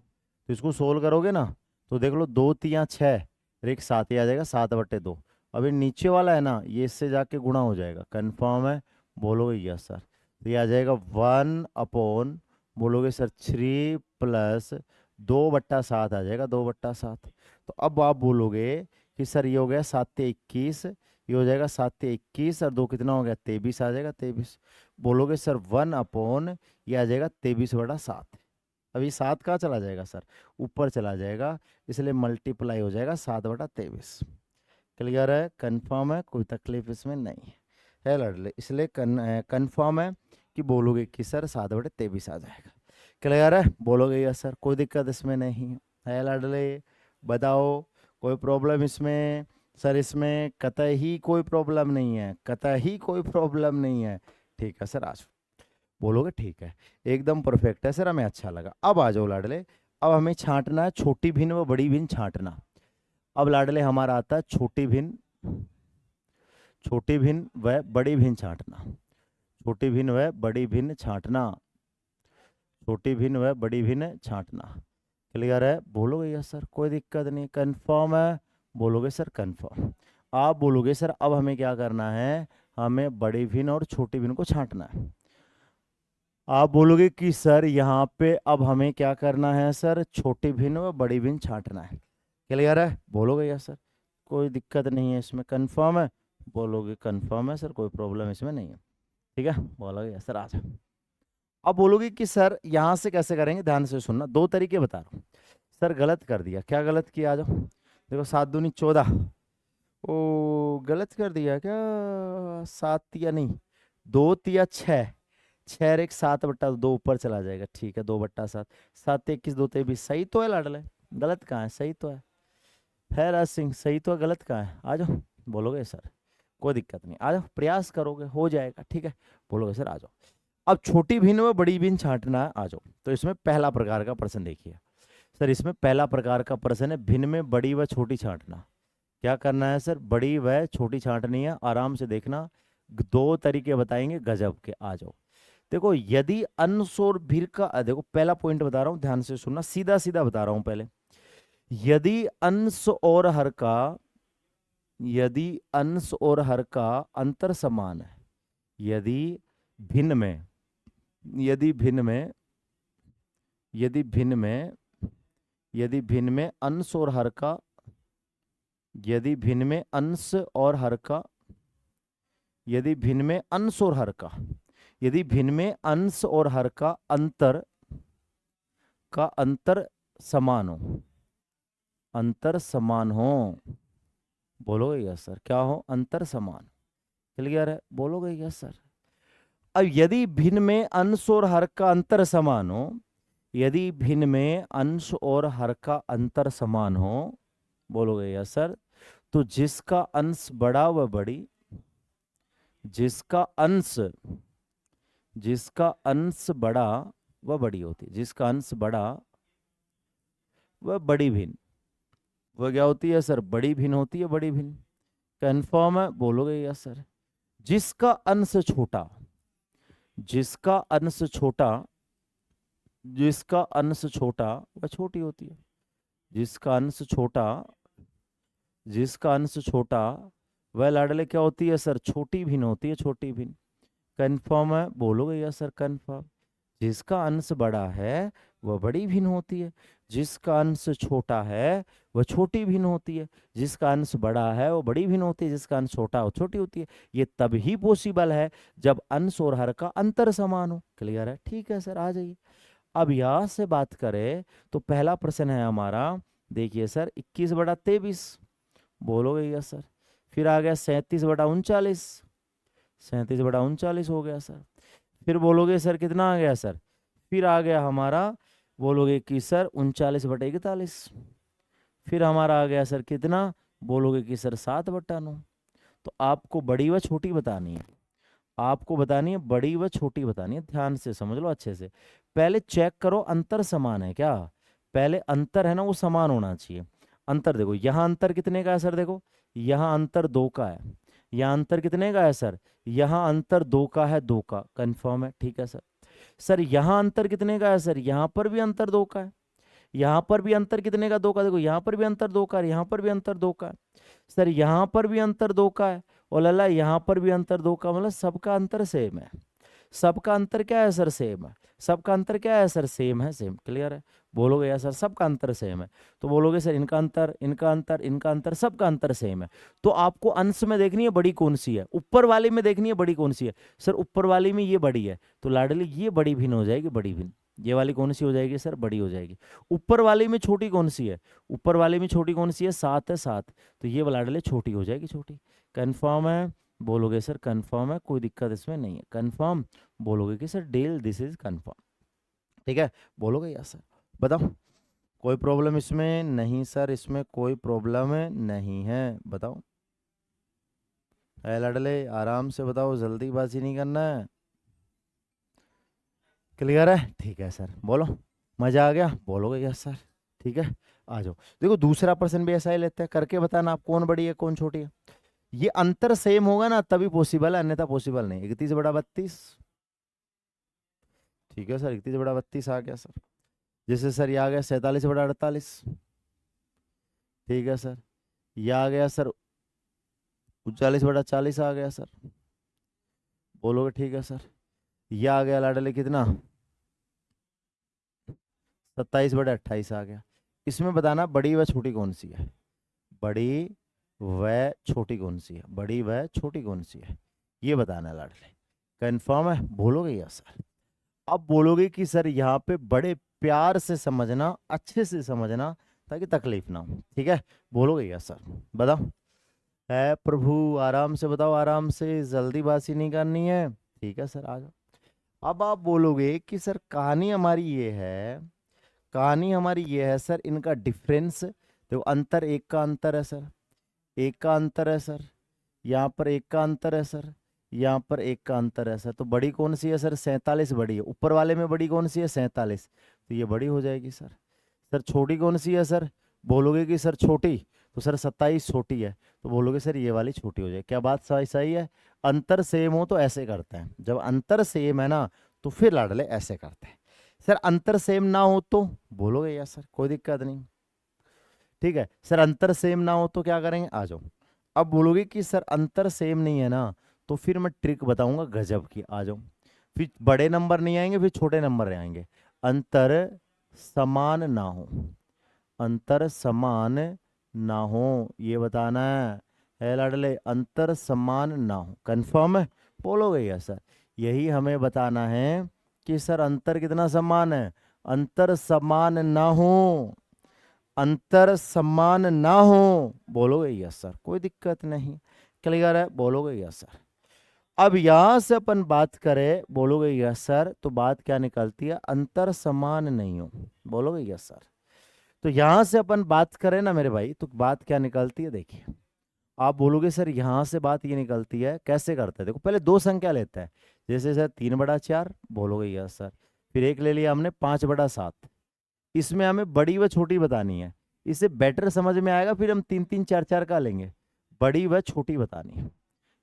तो इसको सोल्व करोगे ना तो देख लो, 2×3 = 6 और एक 7, ये आ जाएगा 7/2। अभी नीचे वाला है ना, ये इससे जाके गुणा हो जाएगा, कंफर्म है। बोलोगे यस सर, तो ये आ जाएगा 1/, बोलोगे सर 3 प्लस 2/7 आ जाएगा, 2/7। तो अब आप बोलोगे कि सर ये हो गया 7×21, ये हो जाएगा 7×21 और 2 कितना हो गया, 23 आ जाएगा, 23। बोलोगे सर 1/, ये आ जाएगा 23/7। अभी 7 कहाँ चला जाएगा सर, ऊपर चला जाएगा, इसलिए मल्टीप्लाई हो जाएगा 7/23। क्लियर है, कंफर्म है, कोई तकलीफ इसमें नहीं है लाडले, इसलिए कंफर्म है कि बोलोगे कि सर 7/23 आ जाएगा। क्लियर है, बोलोगे यस सर, कोई दिक्कत इसमें नहीं है लाडले। बताओ कोई प्रॉब्लम इसमें? सर इसमें कतई कोई प्रॉब्लम नहीं है, कतई कोई प्रॉब्लम नहीं है। ठीक है सर, आज बोलोगे ठीक है, एकदम परफेक्ट है सर, हमें अच्छा लगा। अब आ जाओ लाडले, अब हमें छांटना है छोटी भिन्न व बड़ी भिन्न छांटना। अब लाडले हमारा आता है छोटी भिन्न, छोटी भिन्न व बड़ी भिन्न छांटना, छोटी भिन्न व बड़ी भिन्न छांटना, छोटी भिन्न व बड़ी भिन्न छांटना। क्लियर है, बोलोगे यस सर, कोई दिक्कत नहीं, कंफर्म है, बोलोगे सर कंफर्म। आप बोलोगे सर अब हमें क्या करना है, हमें बड़ी भिन्न और छोटी भिन्न को छांटना है। आप बोलोगे कि सर यहाँ पे अब हमें क्या करना है सर, छोटी भिन्न व बड़ी भिन्न छांटना है। क्लियर है, बोलोगे यस सर, कोई दिक्कत नहीं है इसमें, कंफर्म है, बोलोगे कंफर्म है सर, कोई प्रॉब्लम इसमें नहीं है। ठीक है, बोलोगे यस सर, आ जाओ। अब बोलोगे कि सर यहाँ से कैसे करेंगे, ध्यान से सुनना, दो तरीके बता रहा हूँ। सर गलत कर दिया, क्या गलत किया, आ जाओ। देखो 7 दूनी 14, ओ गलत कर दिया क्या, 7 या नहीं 2 तिया 6, 6 और 1 7/2 ऊपर चला जाएगा। ठीक है, 2/7, 7 21 2 23, सही तो है लाडले, गलत कहाँ है, सही तो है राज सिंह, सही तो है, गलत कहाँ है, आ जाओ। बोलोगे सर कोई दिक्कत नहीं, आ जाओ, प्रयास करोगे हो जाएगा। ठीक है, बोलोगे सर आ जाओ। अब छोटी भिन्न व बड़ी भिन्न छांटना है, आ जाओ। तो इसमें पहला प्रकार का प्रश्न देखिए सर, इसमें पहला प्रकार का प्रश्न है भिन्न में बड़ी व छोटी छांटना। क्या करना है सर, बड़ी व छोटी छांटनी है, आराम से देखना, दो तरीके बताएंगे गजब के, आ जाओ। देखो यदि अंश और भिन्न का, देखो पहला पॉइंट बता रहा हूं, ध्यान से सुनना, सीधा सीधा बता रहा हूं पहले। यदि अंश और हर का, यदि अंश और हर का अंतर समान है, यदि भिन्न में, यदि भिन्न में, यदि भिन्न में, यदि भिन्न में अंश और हर का, यदि भिन्न में अंश और हर का, यदि भिन्न में अंश और हर का, यदि भिन्न में अंश और हर का अंतर समान हो, अंतर समान हो, बोलोगे यस सर, क्या हो, अंतर समान। क्लियर है, बोलोगे यस सर। अब यदि भिन्न में अंश और हर का अंतर समान हो, यदि भिन्न में अंश और हर का अंतर समान हो, बोलोगे यस सर, तो जिसका अंश बड़ा व बड़ी, जिसका अंश, जिसका अंश बड़ा व बड़ी होती है, जिसका अंश बड़ा व बड़ी भिन्न, वह क्या होती है सर, बड़ी भिन्न होती है, बड़ी भिन्न। कंफर्म है, बोलोगे यस सर। जिसका अंश छोटा, जिसका अंश छोटा, जिसका अंश छोटा वह छोटी होती है, जिसका अंश छोटा, जिसका अंश छोटा वह लाडले क्या होती है सर, छोटी भिन्न होती है, छोटी भिन्न। कंफर्म है, बोलोगे यस सर कंफर्म। जिसका अंश बड़ा है वह बड़ी भिन्न होती है, जिसका अंश छोटा है वह छोटी भिन्न होती है, जिसका अंश बड़ा है वो बड़ी भिन्न होती है, जिसका अंश छोटा वो छोटी होती है। ये तभी पॉसिबल है जब अंश और हर का अंतर समान हो। क्लियर है, ठीक है सर, आ जाइए। अब यहां से बात करें तो पहला प्रश्न है हमारा, देखिए सर 21/23, बोलोगे यस सर। फिर आ गया 37/39, 37/39 हो गया सर। फिर बोलोगे सर कितना आ गया सर, फिर आ गया हमारा, बोलोगे कि सर 39/41। फिर हमारा आ गया सर कितना, बोलोगे कि सर 7/9। तो आपको बड़ी व छोटी बतानी है, आपको बतानी है बड़ी व छोटी बतानी है, ध्यान से समझ लो अच्छे से। पहले चेक करो अंतर समान है क्या, पहले अंतर है ना वो समान होना चाहिए। अंतर देखो, यहाँ अंतर कितने का है सर, देखो यहाँ अंतर 2 का है, यहाँ अंतर कितने का है सर, यहाँ अंतर 2 का है, 2 का। कंफर्म है, ठीक है सर। सर यहाँ अंतर कितने का है सर, यहाँ पर भी अंतर 2 का है, यहाँ पर भी अंतर कितने का, 2 का। देखो यहाँ पर भी अंतर 2 का है, यहाँ पर भी अंतर 2 का है। सर यहाँ पर भी अंतर 2 का है, और लल्ला यहाँ पर भी अंतर 2 का, मतलब सबका अंतर सेम है। सबका अंतर क्या है सर, सेम है। सबका अंतर क्या है सर, सेम है, सेम। क्लियर है, बोलोगे यार सर सबका अंतर सेम है, तो बोलोगे सर इनका अंतर, इनका अंतर, इनका अंतर, सबका अंतर सेम है। तो आपको अंश में देखनी है बड़ी कौन सी है, ऊपर वाली में देखनी है बड़ी कौन सी है। सर ऊपर वाली में ये बड़ी है, तो लाडली ये बड़ी भिन्न हो जाएगी, बड़ी भिन्न। ये वाली कौन सी हो जाएगी सर, बड़ी हो जाएगी। ऊपर वाली में छोटी कौन सी है, ऊपर वाली में छोटी कौन सी है, 7 है, 7। तो ये वाला डले छोटी हो जाएगी, छोटी। कंफर्म है, बोलोगे सर कंफर्म है, कोई दिक्कत इसमें नहीं है, कंफर्म। बोलोगे कि सर डेल दिस इज कंफर्म, ठीक है, बोलोगे यस सर। बताओ कोई प्रॉब्लम इसमें नहीं सर, इसमें कोई प्रॉब्लम नहीं है, बताओ। है लड़ले, आराम से बताओ, जल्दीबाजी नहीं करना है। क्लियर है, ठीक है सर, बोलो। मजा आ गया, बोलोगे यस सर, ठीक है। आ जाओ, देखो दूसरा पर्सन भी ऐसा ही लेते हैं, करके बताना आप कौन बड़ी है कौन छोटी है। ये अंतर सेम होगा ना तभी पॉसिबल है, अन्यथा पॉसिबल नहीं। 31 बड़ा 32, ठीक है सर, 31 बड़ा 32 आ गया सर। जैसे सर ये आ गया 47 बड़ा 48, ठीक है सर। ये आ गया सर 39 बड़ा 40 आ गया सर, बोलोगे ठीक है सर। ये आ गया लाडले कितना, 27 बड़े 28 आ गया। इसमें बताना बड़ी व छोटी कौन सी है, बड़ी व छोटी कौन सी है, बड़ी व छोटी कौन सी है, ये बताना है लाडले। कंफर्म है, बोलोगे यस सर। अब बोलोगे कि सर यहाँ पे बड़े प्यार से समझना, अच्छे से समझना, ताकि तकलीफ ना हो, ठीक है, बोलोगे यस सर। बताओ, है प्रभु, आराम से बताओ, आराम से, जल्दीबाजी नहीं करनी है, ठीक है सर, आ जाओ। अब आप बोलोगे कि सर कहानी हमारी ये है, कहानी हमारी ये है सर, इनका डिफरेंस देखो, अंतर एक का अंतर है सर, एक का अंतर है सर, यहाँ पर एक का अंतर है सर, यहाँ पर एक का अंतर है सर। तो बड़ी कौन सी है सर, 47 बड़ी है, ऊपर वाले में बड़ी कौन सी है, 47, तो ये बड़ी हो जाएगी सर। सर छोटी कौन सी है सर, बोलोगे कि सर छोटी, तो सर 27 छोटी है, तो बोलोगे सर ये वाली छोटी हो जाएगी। क्या बात सही सही है, अंतर सेम हो तो ऐसे करते हैं, जब अंतर सेम है ना तो फिर लाडले ऐसे करते हैं। सर अंतर सेम ना हो तो बोलोगे यार सर कोई दिक्कत नहीं, ठीक है। सर अंतर सेम ना हो तो क्या करेंगे, आ जाओ। अब बोलोगे कि सर अंतर सेम नहीं है ना, तो फिर मैं ट्रिक बताऊंगा गजब की, आ जाओ। फिर बड़े नंबर नहीं आएंगे, फिर छोटे नंबर आएंगे। अंतर समान ना हो, अंतर समान ना हो, ये बताना है लाडले, अंतर समान ना हो, कंफर्म है, बोलोगे यस सर। यही हमें बताना है कि सर अंतर कितना समान है, अंतर समान ना हो, अंतर समान ना हो, बोलोगे यस सर, कोई दिक्कत नहीं, क्लियर है, बोलोगे यस सर। अब यहां से अपन बात करें, बोलोगे यस सर, तो बात क्या निकलती है, अंतर समान नहीं हो, बोलोगे यस सर। तो यहां से अपन बात करें ना मेरे भाई, तो बात क्या निकलती है, देखिए। आप बोलोगे सर यहां से बात ये निकलती है, कैसे करते हैं, देखो पहले दो संख्या लेते हैं, जैसे सर 3 बड़ा 4, बोलोगे यस सर। फिर एक ले लिया हमने 5 बड़ा 7, इसमें हमें बड़ी व छोटी बतानी है, इसे बेटर समझ में आएगा, फिर हम 3 3 4 4 का लेंगे। बड़ी व छोटी बतानी है,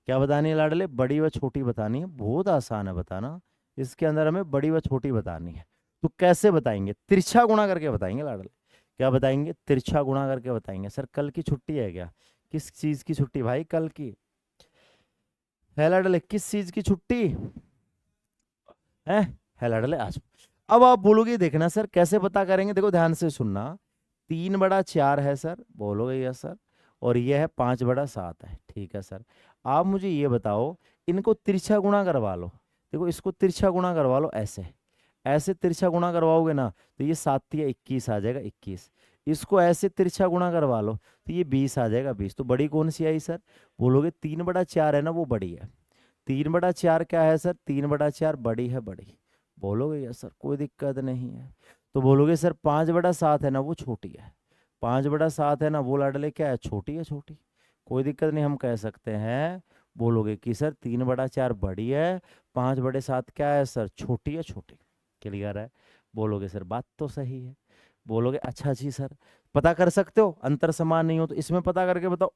क्या बतानी है लाडले, बड़ी व छोटी बतानी है, बहुत आसान है बताना, इसके अंदर हमें बड़ी व छोटी बतानी है। तो कैसे बताएंगे, तिरछा गुणा करके बताएंगे लाडले। क्या बताएंगे, तिरछा गुणा करके बताएंगे। सर कल की छुट्टी है क्या, किस चीज की छुट्टी भाई, कल की है लाडले, किस चीज की छुट्टी है लाडले, आज। अब आप बोलोगे, देखना सर कैसे पता करेंगे, देखो ध्यान से सुनना। 3 बड़ा 4 है सर, बोलोगे यस सर, और ये है 5 बड़ा 7 है, ठीक है सर। आप मुझे ये बताओ, इनको तिरछा गुणा करवा लो, देखो इसको तिरछा गुणा करवा लो, ऐसे ऐसे तिरछा गुणा करवाओगे ना, तो ये 7 या 21 आ जाएगा, 21। इसको ऐसे तिरछा गुणा करवा लो, तो ये 20 आ जाएगा, 20। तो बड़ी कौन सी आई सर, बोलोगे 3 बड़ा 4 है ना, वो बड़ी है। 3 बड़ा 4 क्या है सर, 3 बड़ा 4 बड़ी है, बड़ी, बोलोगे यस सर, कोई दिक्कत नहीं है। तो बोलोगे सर 5 बड़ा 7 है ना, वो छोटी है, 5 बड़ा 7 है ना, वो लाडले क्या है, छोटी है, छोटी, कोई दिक्कत नहीं, हम कह सकते हैं। बोलोगे कि सर 3 बड़ा 4 बड़ी है, 5 बड़े 7 क्या है सर, छोटी है, छोटी, क्लियर है, बोलोगे सर बात तो सही है। बोलोगे अच्छा जी सर, पता कर सकते हो अंतर समान नहीं हो तो इसमें पता करके बताओ,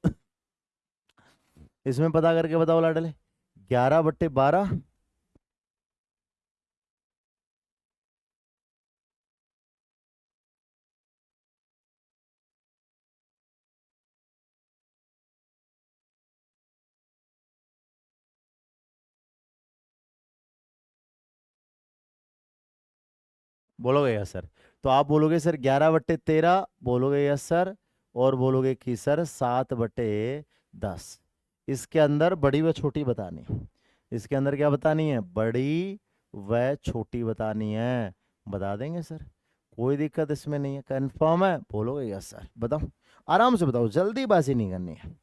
इसमें पता करके बताओ लाडले, 11/12, बोलोगे यस सर। तो आप बोलोगे सर 11/13, बोलोगे यस सर, और बोलोगे कि सर 7/10। इसके अंदर बड़ी व छोटी बतानी है, इसके अंदर क्या बतानी है, बड़ी व छोटी बतानी है, बता देंगे सर, कोई दिक्कत इसमें नहीं है। कंफर्म है? बोलोगे यस सर। बताओ, आराम से बताओ, जल्दीबाजी नहीं करनी है।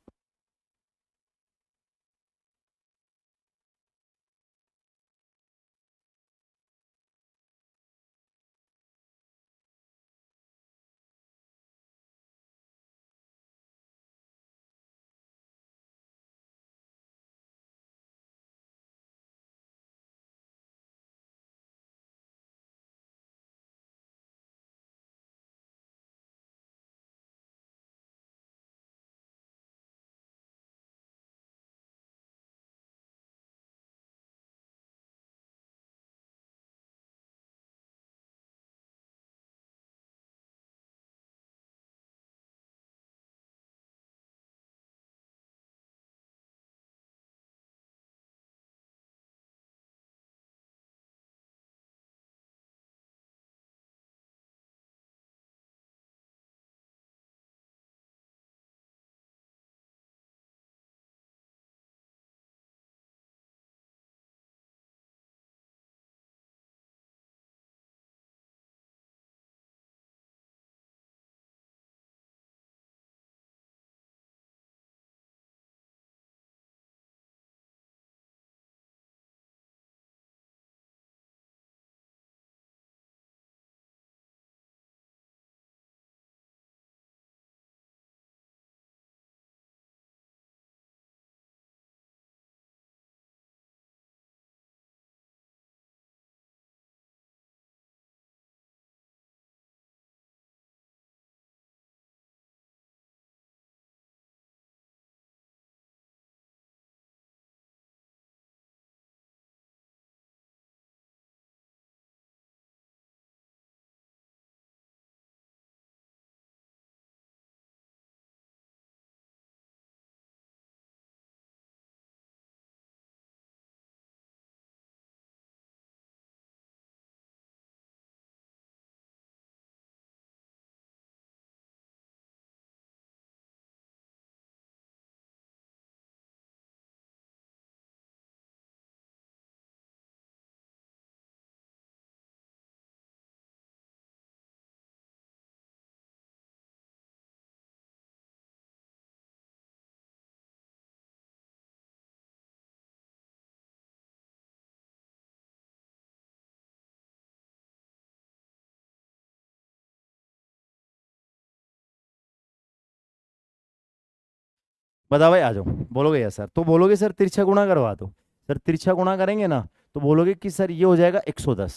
बताओ भाई, आ जाओ। बोलोगे यस सर, तो बोलोगे सर तिरछा गुणा करवा दो। सर तिरछा गुणा करेंगे ना, तो बोलोगे कि सर ये हो जाएगा 110,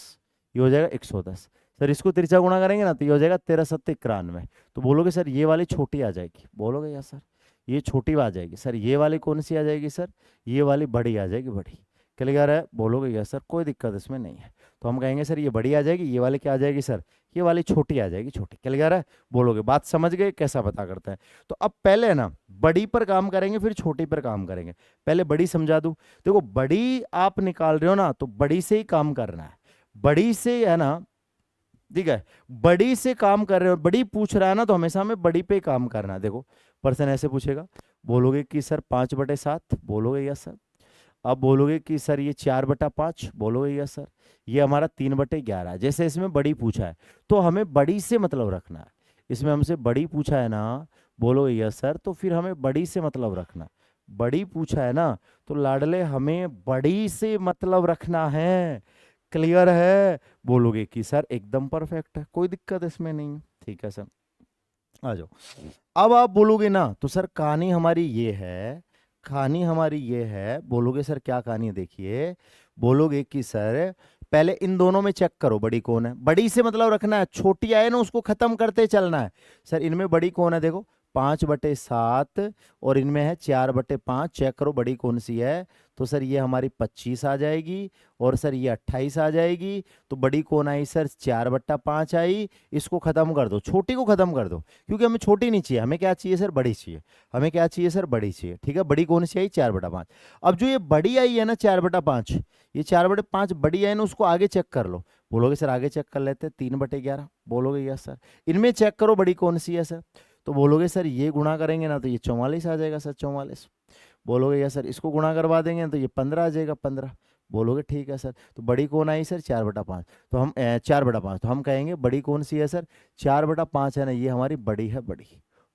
ये हो जाएगा 110। सर इसको तिरछा गुणा करेंगे ना, तो ये हो जाएगा 13 7 91। तो बोलोगे सर ये वाली छोटी आ जाएगी। बोलोगे यस सर, ये छोटी आ जाएगी। सर ये वाली कौन सी आ जाएगी? सर ये वाली बड़ी आ जाएगी, बड़ी। क्लियर है? बोलोगे यस सर, कोई दिक्कत इसमें नहीं है। तो हम कहेंगे सर ये बड़ी आ जाएगी, ये वाली क्या आ जाएगी? सर ये वाली छोटी आ जाएगी, छोटी। क्लियर है? बोलोगे बात समझ गए कैसा पता करते हैं? तो अब पहले ना बड़ी पर काम करेंगे, फिर छोटी पर काम करेंगे। पहले बड़ी समझा दूं। देखो बड़ी आप निकाल रहे हो ना, तो बड़ी से ही काम करना है, बड़ी से, है ना? ठीक है, बड़ी से काम कर रहे हो, बड़ी पूछ रहा है ना, तो हमेशा हमें बड़ी पे काम करना है। देखो पर्सन ऐसे पूछेगा, बोलोगे कि सर 5/7, बोलोगे यस सर। अब बोलोगे कि सर ये 4/5, बोलोगे यस सर। ये हमारा 3/11 है। जैसे इसमें बड़ी पूछा है, तो हमें बड़ी से मतलब रखना है। इसमें हमसे बड़ी पूछा है ना, बोलोगे यस सर, तो फिर हमें बड़ी से मतलब रखना है। बड़ी पूछा है ना, तो लाडले हमें बड़ी से मतलब रखना है। क्लियर है? बोलोगे कि सर एकदम परफेक्ट है, कोई दिक्कत इसमें नहीं है। ठीक है सर, आ जाओ। अब आप बोलोगे ना, तो सर कहानी हमारी ये है, कहानी हमारी ये है। बोलोगे सर क्या कहानी है? देखिए, बोलोगे कि सर पहले इन दोनों में चेक करो बड़ी कौन है। बड़ी से मतलब रखना है, छोटी आए ना उसको खत्म करते चलना है। सर इनमें बड़ी कौन है? देखो 5/7 और इनमें है 4/5। चेक करो बड़ी कौन सी है। तो सर ये हमारी 25 आ जाएगी, और सर ये 28 आ जाएगी। तो बड़ी कौन आई? सर 4/5 आई। इसको खत्म कर दो, छोटी को खत्म कर दो, क्योंकि हमें छोटी नहीं चाहिए, हमें क्या चाहिए सर? बड़ी चाहिए। हमें क्या चाहिए सर? बड़ी चाहिए। ठीक है, बड़ी कौन सी आई? 4/5। अब जो ये बड़ी आई है ना 4/5, ये 4/5 बड़ी आई ना, उसको आगे चेक कर लो। बोलोगे सर आगे चेक कर लेते हैं, 3/11। बोलोगे यस सर। इनमें चेक करो बड़ी कौन सी है सर। तो बोलोगे सर ये गुणा करेंगे ना, तो ये 44 आ जाएगा सर, 44। बोलोगे यस सर। इसको गुणा करवा देंगे तो ये 15 आ जाएगा, 15। बोलोगे ठीक है सर। तो बड़ी कौन आई सर, 4/5। तो हम 4/5, तो हम कहेंगे बड़ी कौन सी है सर, 4/5 है ना, ये हमारी बड़ी है, बड़ी।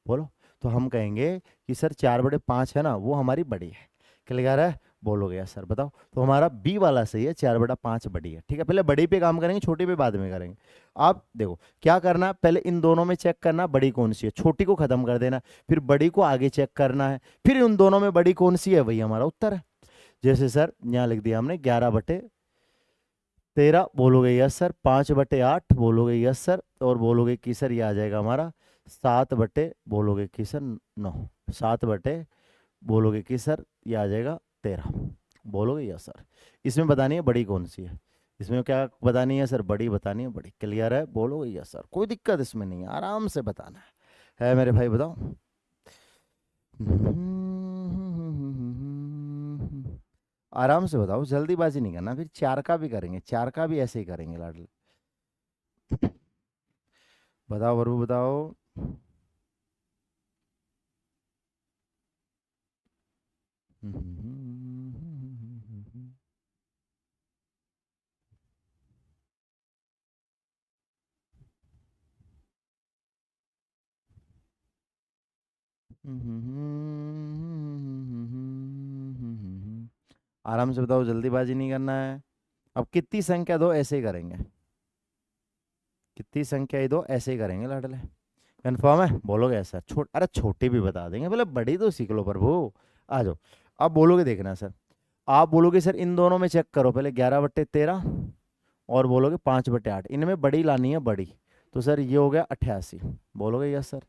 बोलो। तो हम कहेंगे कि सर 4/5 है ना, वो हमारी बड़ी है। क्लियर है? बोलोगे यस सर। बताओ। तो हमारा बी वाला सही है, 4/5 बड़ी है। ठीक है, पहले बड़ी पे काम करेंगे, छोटी पे बाद में करेंगे। आप देखो क्या करना है, पहले इन दोनों में चेक करना बड़ी कौन सी है, छोटी को खत्म कर देना, फिर बड़ी को आगे चेक करना है, फिर उन दोनों में बड़ी कौन सी है, वही हमारा उत्तर है। जैसे सर यहाँ लिख दिया हमने 11/13। बोलोगे यस सर। 5/8 बोलोगे यस सर। और बोलोगे कि सर ये आ जाएगा हमारा 7/, बोलोगे कि सर 9। 7/, बोलोगे कि सर ये आ जाएगा 13। बोलोगे यस सर। इसमें बतानी है बड़ी कौन सी है, इसमें क्या बतानी है सर, बड़ी बतानी है, बड़ी। क्लियर है? बोलोगे यस सर। कोई दिक्कत इसमें नहीं है, आराम से बताना है मेरे भाई। बताओ। आराम से बताओ, जल्दीबाजी नहीं करना, फिर चार का भी करेंगे, चार का भी ऐसे ही करेंगे लाडले। बताओ बरू, बताओ। आराम से बताओ, जल्दीबाजी नहीं करना है। अब कितनी संख्या दो, ऐसे ही करेंगे। कितनी संख्या ही दो, ऐसे ही करेंगे लाडले। कंफर्म है? बोलोगे ऐसा? अरे छोटी भी बता देंगे, बोले बड़ी तो सीख लो प्रभु। आ जाओ। अब बोलोगे, देखना सर, आप बोलोगे सर इन दोनों में चेक करो, पहले 11/13 और बोलोगे 5/8, इनमें बड़ी लानी है, बड़ी। तो सर ये हो गया 88। बोलोगे यस सर।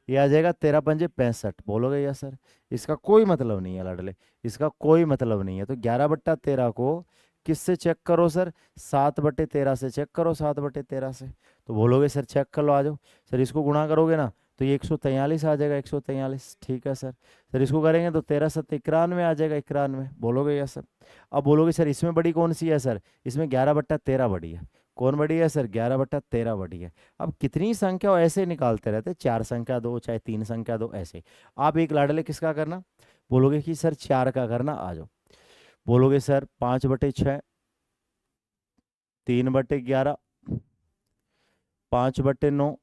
ये आ जाएगा 13×5 65। बोलोगे यस सर। इसका कोई मतलब नहीं है लाडले, इसका कोई मतलब नहीं है। तो 11/13 को किससे चेक करो सर, 7/13 से चेक करो, 7/13 से। तो बोलोगे सर चेक कर लो, आ जाओ। सर इसको गुणा करोगे ना, तो ये 143 आ जाएगा, 143। ठीक है सर। सर इसको करेंगे तो 13×7 = 91 आ जाएगा, 91। बोलोगे यस सर। अब बोलोगे सर इसमें बड़ी कौन सी है सर, इसमें 11/13 बड़ी है। कौन बड़ी है सर, 11/13 बड़ी है। अब कितनी संख्या हो, ऐसे निकालते रहते, 4 संख्या दो चाहे 3 संख्या दो, ऐसे। आप एक लाडले किसका करना, बोलोगे कि सर 4 का करना, आ जाओ। बोलोगे सर 5/6, 3/11, 5/9,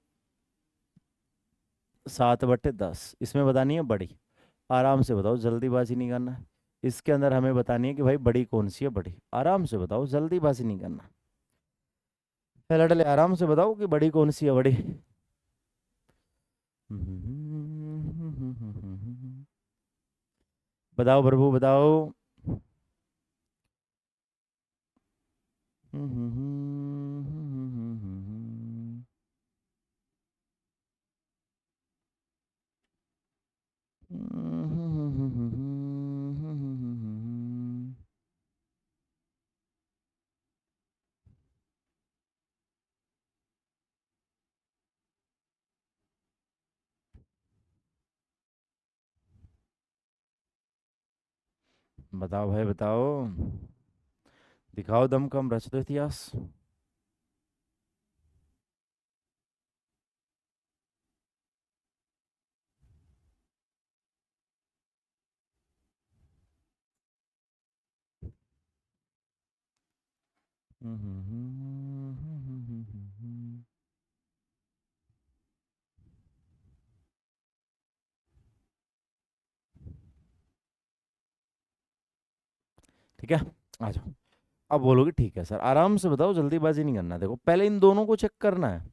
7/10। इसमें बतानी है बड़ी। आराम से बताओ, जल्दीबाजी नहीं करना है। इसके अंदर हमें बतानी है कि भाई बड़ी कौन सी है, बड़ी। आराम से बताओ, जल्दीबाजी नहीं करना। पहले डले आराम से बताओ कि बड़ी कौन सी है, बड़ी। बताओ प्रभु, बताओ। बताओ भाई, बताओ। दिखाओ दमखम, रच दो इतिहास। ठीक है, आ जाओ। अब बोलोगे ठीक है सर, आराम से बताओ, जल्दीबाजी नहीं करना। देखो पहले इन दोनों को चेक करना है,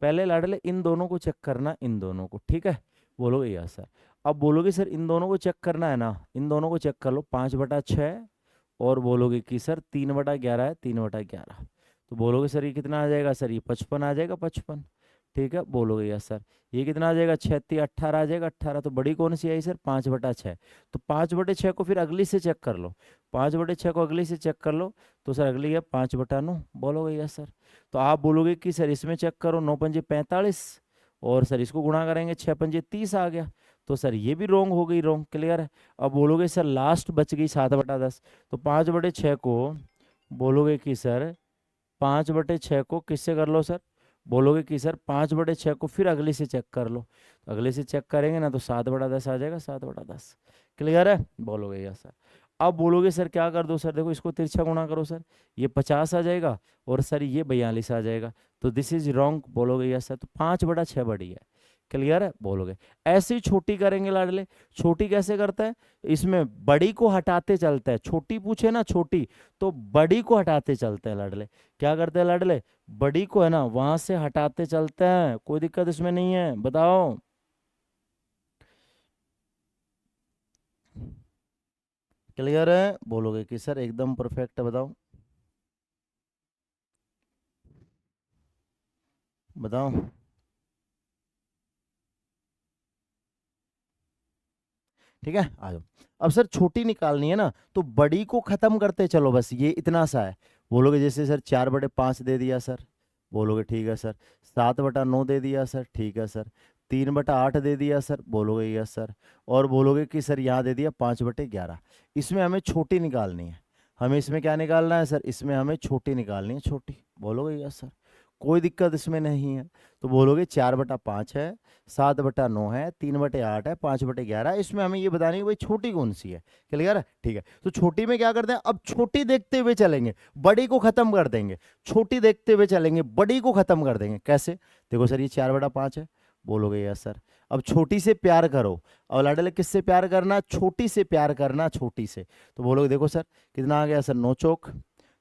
पहले लाडले इन दोनों को चेक करना, इन दोनों को। ठीक है, बोलोगे यस सर। अब बोलोगे सर इन दोनों को चेक करना है ना, इन दोनों को चेक कर लो, 5/6 और बोलोगे कि सर 3/11 है, 3/11। तो बोलोगे सर ये कितना आ जाएगा सर, ये 55 आ जाएगा, 55। ठीक है, बोलोगे यस सर। ये कितना आ जाएगा, 36 18 आ जाएगा, 18। तो बड़ी कौन सी आई सर, 5/6। तो 5/6 को फिर अगली से चेक कर लो, 5/6 को अगली से चेक कर लो। तो सर अगली है 5/9। बोलोगे यस सर। तो आप बोलोगे कि सर इसमें चेक करो, 9×5 = 45, और सर इसको गुणा करेंगे, 6×5 = 30 आ गया। तो सर ये भी रोंग हो गई, रोंग। क्लियर है? अब बोलोगे सर लास्ट बच गई 7/10। तो 5/6 को बोलोगे कि सर 5/6 को किससे कर लो सर, बोलोगे कि सर 5/6 को फिर अगली से चेक कर लो। तो अगले से चेक करेंगे ना, तो 7/10 आ जाएगा, 7/10। क्लियर है? बोलोगे यस सर। अब बोलोगे सर क्या कर दो सर, देखो इसको तिरछा गुणा करो सर, ये 50 आ जाएगा और सर ये 42 आ जाएगा, तो दिस इज रॉन्ग बोलोगे यस सर, तो 5/6 बड़ी है। क्लियर है बोलोगे। ऐसे ही छोटी करेंगे लाडले, छोटी कैसे करता है, इसमें बड़ी को हटाते चलता है, छोटी पूछे ना छोटी तो बड़ी को हटाते चलते हैं लाडले। क्या करते हैं लाडले, बड़ी को है ना वहां से हटाते चलते हैं, कोई दिक्कत इसमें नहीं है, बताओ। क्लियर है बोलोगे कि सर एकदम परफेक्ट है, बताओ बताओ। ठीक है आ जाओ। अब सर छोटी निकालनी है ना, तो बड़ी को खत्म करते चलो, बस ये इतना सा है। बोलोगे जैसे सर 4/5 दे दिया सर, बोलोगे ठीक है सर। 7/9 दे दिया सर, ठीक है सर। 3/8 दे दिया सर, बोलोगे यस सर। और बोलोगे कि सर यहाँ दे दिया 5/11। इसमें हमें छोटी निकालनी है, हमें इसमें क्या निकालना है सर, इसमें हमें छोटी निकालनी है, छोटी। बोलोगे यस सर, कोई दिक्कत इसमें नहीं है। तो बोलोगे 4/5 है, 7/9 है, 3/8 है, 5/11 है, इसमें हमें ये बतानी है भाई छोटी कौन सी है। क्लियर है, ठीक है। तो छोटी में क्या करते हैं, अब छोटी देखते हुए चलेंगे, बड़ी को खत्म कर देंगे, छोटी देखते हुए चलेंगे, बड़ी को खत्म कर देंगे। कैसे, देखो सर ये 4/5 है, बोलोगे यस सर। अब छोटी से प्यार करो, और लाडले किससे प्यार करना, छोटी से प्यार करना, छोटी से। तो बोलोगे देखो सर कितना आ गया सर, 9 चौक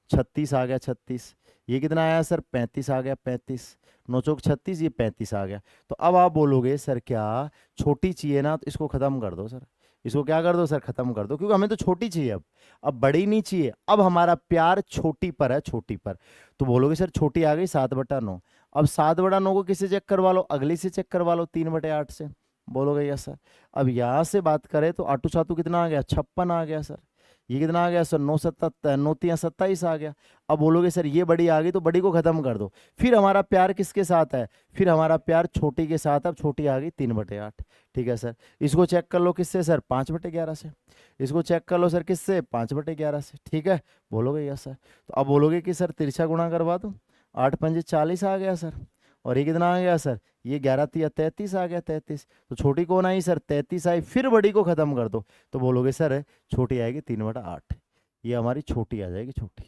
36 आ गया, 36। ये कितना आया सर, 35 आ गया, 35। 9 चौक 36, ये 35 आ गया। तो अब आप बोलोगे सर क्या छोटी चाहिए ना, तो इसको खत्म कर दो सर, इसको क्या कर दो सर, खत्म कर दो, क्योंकि हमें तो छोटी चाहिए अब बड़ी नहीं चाहिए। अब हमारा प्यार छोटी पर है, छोटी पर। तो बोलोगे सर छोटी आ गई 7/9। अब 7/9 को किससे चेक करवा लो, अगली से चेक करवा लो, 3/8 से। बोलोगे यस सर। अब यहां से बात करें तो आटू सातू कितना आ गया, 56 आ गया सर। ये कितना आ गया सर, 9/7 9×3 = 27 आ गया। अब बोलोगे सर ये बड़ी आ गई, तो बड़ी को खत्म कर दो। फिर हमारा प्यार किसके साथ है, फिर हमारा प्यार छोटी के साथ। अब छोटी आ गई 3/8। ठीक है सर, इसको चेक कर लो किससे सर, 5/11 से। इसको चेक कर लो सर किससे, 5/11 से। ठीक है, बोलोगे यस सर। तो अब बोलोगे कि सर तिरछा गुणा करवा दो, 8×5 = 40 आ गया सर। और ये कितना आ गया सर, ये 11×3 = 33 आ गया, 33। तो छोटी कौन आई सर, 33 आई। फिर बड़ी को खत्म कर दो, तो बोलोगे सर छोटी आएगी 3/8। ये हमारी छोटी आ जाएगी, छोटी।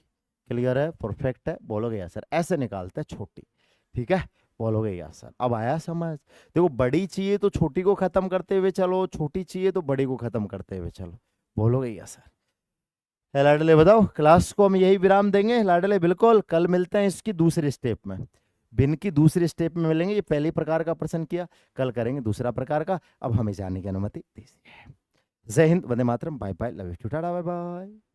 क्लियर है, परफेक्ट है, बोलोगे यार सर, ऐसे निकालते हैं छोटी। ठीक है, बोलोगे यार सर। अब आया समझ, देखो बड़ी चाहिए तो छोटी को खत्म करते हुए चलो, छोटी चाहिए तो बड़ी को खत्म करते हुए चलो। बोलोगे यार सर। है लाडले, बताओ क्लास को हम यही विराम देंगे लाडले, बिल्कुल। कल मिलते हैं इसकी दूसरी स्टेप में, भिन्न की दूसरी स्टेप में मिलेंगे। ये पहले प्रकार का प्रश्न किया, कल करेंगे दूसरा प्रकार का। अब हमें जाने की अनुमति दीजिए। जय हिंद, वंदे मातरम, bye bye, love you, tata, bye bye.